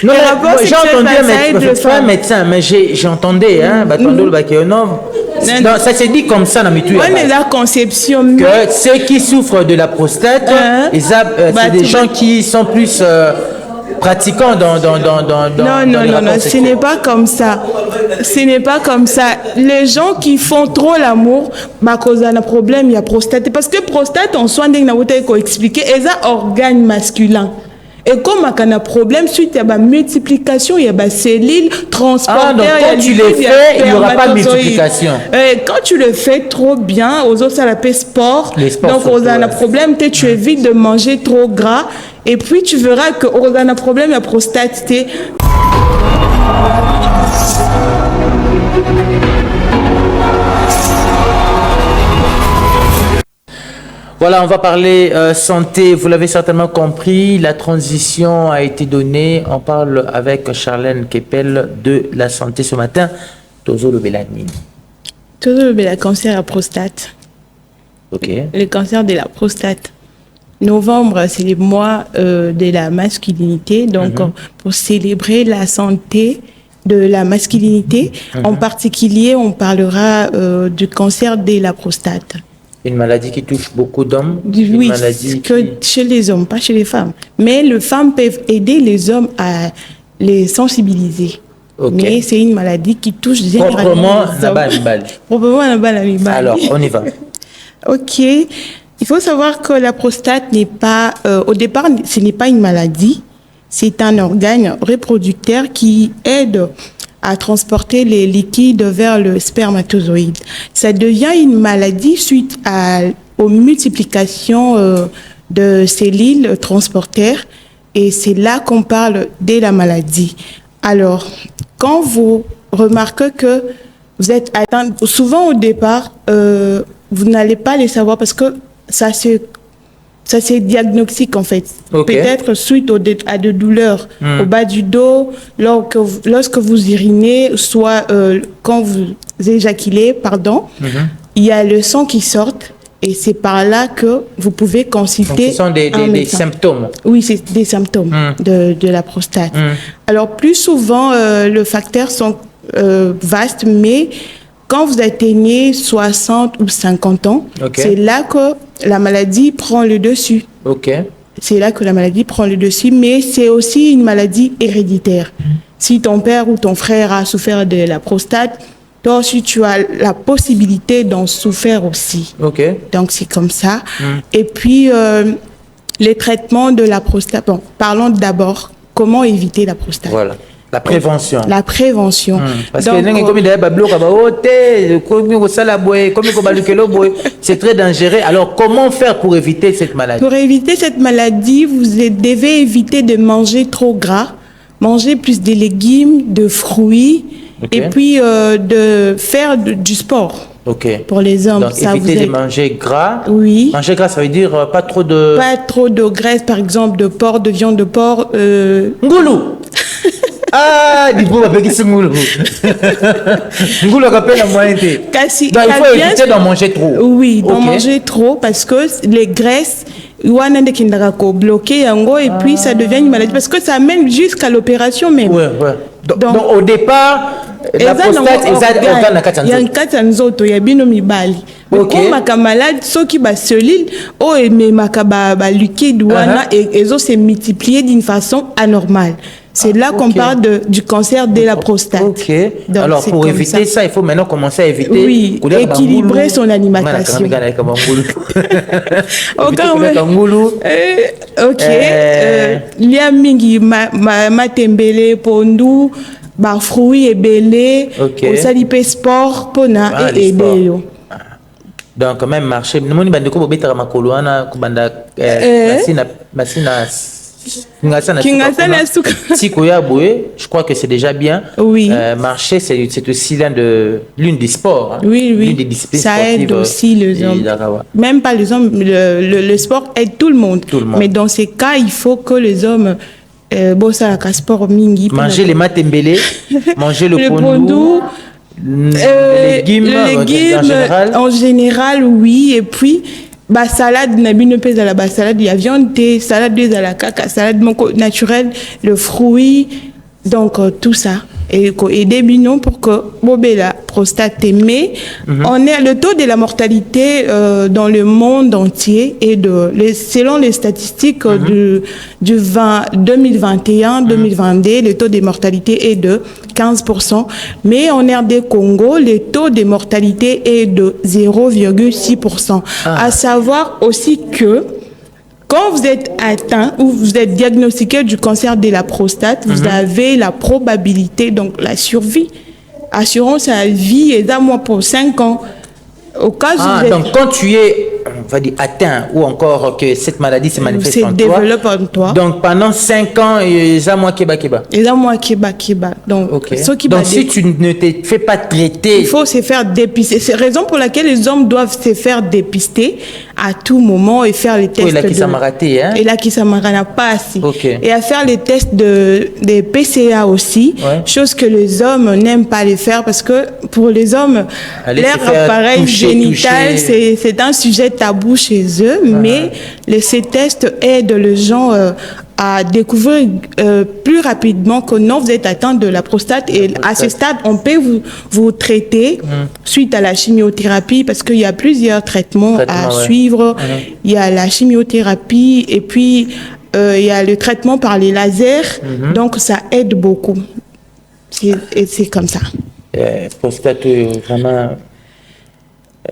Non, j'ai entendu un médecin, mais j'ai entendu, ça s'est dit comme ça dans mes trucs. La conception. Que ceux qui souffrent de la prostate, c'est des gens qui sont plus pratiquants dans non, ce n'est pas comme ça. Ce n'est pas comme ça. Les gens qui font trop l'amour, cause d'un problème, il y a prostate. Parce que prostate, en soi, on a expliqué, c'est un organe masculin. Et comme il y a un problème, suite à la multiplication, il y a des cellules transporteurs. Donc quand tu le fais, il n'y aura pas de multiplication. Quand tu le fais trop bien, aux autres, ça l'appelle sport. Donc, on a un problème, tu évites de manger trop gras. Et puis, tu verras qu'on a un problème, la prostate. Voilà, on va parler santé. Vous l'avez certainement compris, la transition a été donnée. On parle avec Charlène Keppel de la santé ce matin. Tozo le Bélani. Tozo le Bélani, cancer à la prostate. Ok. Le cancer de la prostate. Novembre, c'est le mois de la masculinité. Donc, pour célébrer la santé de la masculinité, en particulier, on parlera du cancer de la prostate. Une maladie qui touche beaucoup d'hommes. Oui, chez les hommes, pas chez les femmes. Mais les femmes peuvent aider les hommes à les sensibiliser. Okay. Mais c'est une maladie qui touche généralement les hommes. Proprement, alors, on y va. Ok. Il faut savoir que la prostate n'est pas... au départ, ce n'est pas une maladie. C'est un organe reproducteur qui aide à transporter les liquides vers le spermatozoïde. Ça devient une maladie suite aux multiplications de cellules transporteurs et c'est là qu'on parle de la maladie. Alors, quand vous remarquez que vous êtes atteint, souvent au départ, vous n'allez pas le savoir parce que ça c'est diagnostique en fait. Okay. Peut-être suite à des douleurs au bas du dos, lorsque vous urinez, soit quand vous éjaculez, il y a le sang qui sort et c'est par là que vous pouvez consulter. Donc, ce sont des symptômes. Oui, c'est des symptômes de la prostate. Alors plus souvent, les facteurs sont vastes, mais quand vous atteignez 60 ou 50 ans, c'est là que la maladie prend le dessus. C'est là que la maladie prend le dessus, mais c'est aussi une maladie héréditaire. Si ton père ou ton frère a souffert de la prostate, toi aussi tu as la possibilité d'en souffrir aussi. Donc c'est comme ça. Et puis, les traitements de la prostate. Bon, parlons d'abord comment éviter la prostate. Voilà. La prévention. La prévention. Parce que c'est très dangereux. Alors, comment faire pour éviter cette maladie? Pour éviter cette maladie, vous devez éviter de manger trop gras, manger plus de légumes, de fruits, et puis de faire du sport. Pour les hommes. Donc, ça éviter de manger gras. Oui. Manger gras, ça veut dire pas trop de... Pas trop de graisse, par exemple, de porc, de viande de porc. Ngoulou. Ah, du coup, on va payer ce moule. Ngoulou, rappelle la moitié. Donc, il faut éviter d'en manger trop. Oui, d'en manger trop parce que les graisses, il y a des bloqués et puis ça devient une maladie parce que ça amène jusqu'à l'opération même. Donc, au départ, la prostate, il y a un cas il y a bien mibali. Comme malade, ceux qui ba cellules, liquide et ils se multiplier d'une façon anormale. C'est là qu'on parle du cancer de la prostate. Donc, alors, pour éviter ça, il faut maintenant commencer à éviter... Oui, équilibrer son alimentation. Il y a mingi matembele pondu, fruits et belé, au sport, pona et bélo. Donc, même marché, je crois que c'est déjà bien. Oui. Marcher, c'est aussi l'une des sports. Oui, l'une des disciplines ça aide aussi les hommes. Même pas les hommes, le sport aide tout le monde. Mais dans ces cas, il faut que les hommes manger les matembele, manger le pondou, les légumes en général, oui. Et puis, salade, salade, il y a viande, salade à la caca, salade naturelle, le fruit, Donc, tout ça. Et aider Bino pour que la prostate mais on est le taux de la mortalité dans le monde entier et selon les statistiques du 2021-2022, le taux de mortalité est de 15%, mais en RD Congo, le taux de mortalité est de 0,6%. À savoir aussi que quand vous êtes atteint ou vous êtes diagnostiqué du cancer de la prostate, vous avez la probabilité, donc la survie, assurance à vie, et d'un mois pour 5 ans. Au cas où vous êtes... Donc quand tu es, on va dire, atteint ou encore que cette maladie se manifeste en toi, donc pendant 5 ans, il y a moi qui bat. Donc, si tu ne te fais pas traiter... Il faut se faire dépister. C'est la raison pour laquelle les hommes doivent se faire dépister à tout moment et faire les tests. Oui, là qui s'est raté, hein? Et là qui s'est n'a pas assez. Okay. Et à faire les tests des PCA aussi, chose que les hommes n'aiment pas les faire parce que pour les hommes, leur appareil génital, c'est un sujet tabou chez eux, mais ces tests aident les gens à découvrir plus rapidement que non, vous êtes atteint de la prostate et à ce stade, on peut vous traiter suite à la chimiothérapie parce qu'il y a plusieurs traitements à suivre. Il y a la chimiothérapie et puis il y a le traitement par les lasers. Donc, ça aide beaucoup. C'est comme ça. Prostate, vraiment...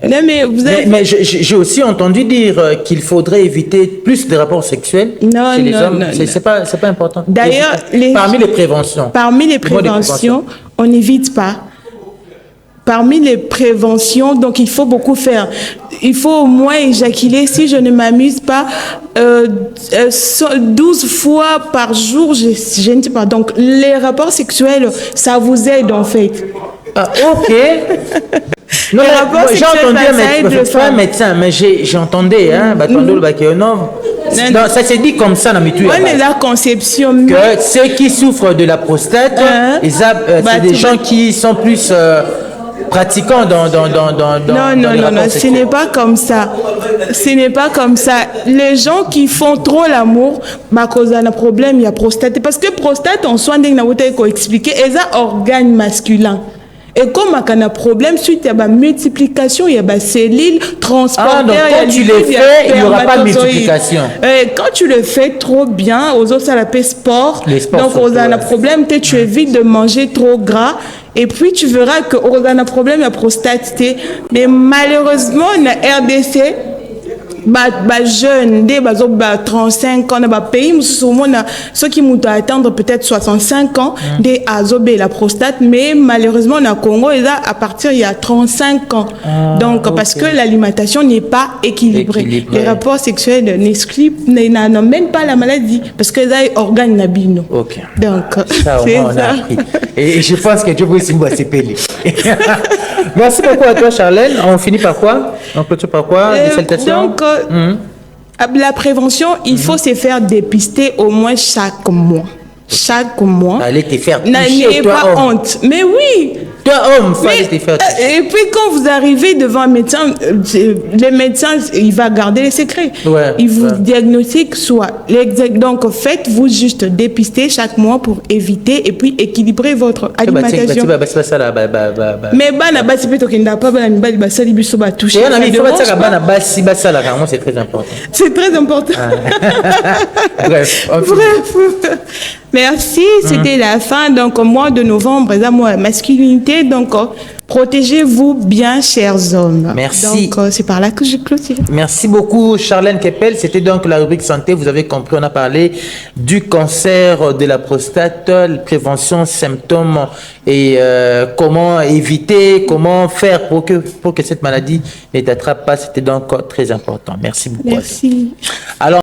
Non, mais j'ai aussi entendu dire qu'il faudrait éviter plus de rapports sexuels chez les hommes. C'est pas important. D'ailleurs, parmi les préventions. Parmi les préventions, on n'évite pas. Parmi les préventions, donc il faut beaucoup faire. Il faut au moins éjaculer, si je ne m'amuse pas, 12 fois par jour, je ne sais pas. Donc les rapports sexuels, ça vous aide en fait. Ah, ok. Non, j'ai entendu un médecin, mais j'entendais, ça s'est dit comme ça dans mes tuyaux. La conception. Que ceux qui souffrent de la prostate, c'est des gens qui sont plus pratiquants dans non, ce n'est pas comme ça. Ce n'est pas comme ça. Les gens qui font trop l'amour, cause d'un problème, il y a prostate. Parce que prostate, en soi, on a expliqué, c'est un organe masculin. Et comme il y a un problème, suite à la multiplication, il y a des cellules transporteurs. Donc quand tu le fais, il n'y aura pas de multiplication. Quand tu le fais trop bien, aux autres, ça l'appelle sport. Donc, on a un problème, tu évites de manger trop gras. Et puis, tu verras qu'on a un problème, la prostate. Mais malheureusement, on a RDC. Jeunes, 35 ans, pays, ceux qui vont atteindre peut-être 65 ans, des azobé la prostate, mais malheureusement, au Congo, à partir il y a 35 ans. Donc, parce que l'alimentation n'est pas équilibrée. Les rapports sexuels n'emmènent pas la maladie, parce que ça est organe nabino. Ok. Donc, c'est ça. Et je pense que tu peux aussi me péler. Merci beaucoup à toi, Charlène. On finit par quoi? On clôture par quoi? Donc, la prévention, il faut se faire dépister au moins chaque mois. Chaque mois. Allez te faire toucher, n'ayez pas honte. Mais oui. Toi, homme, fallait te faire toucher. Et puis, quand vous arrivez devant un médecin, le médecin, il va garder les secrets. Il vous diagnostique soit. Donc, faites-vous juste dépister chaque mois pour éviter et puis équilibrer votre alimentation. Mais c'est très important. C'est très important. Bref. Merci, c'était la fin. Donc, au mois de novembre, la masculinité. Donc, protégez-vous bien, chers hommes. Merci. Donc, c'est par là que je clôture. Merci beaucoup, Charlène Keppel. C'était donc la rubrique santé. Vous avez compris, on a parlé du cancer de la prostate, prévention, symptômes et comment éviter, comment faire pour que cette maladie ne t'attrape pas. C'était donc très important. Merci beaucoup. Merci. Alors,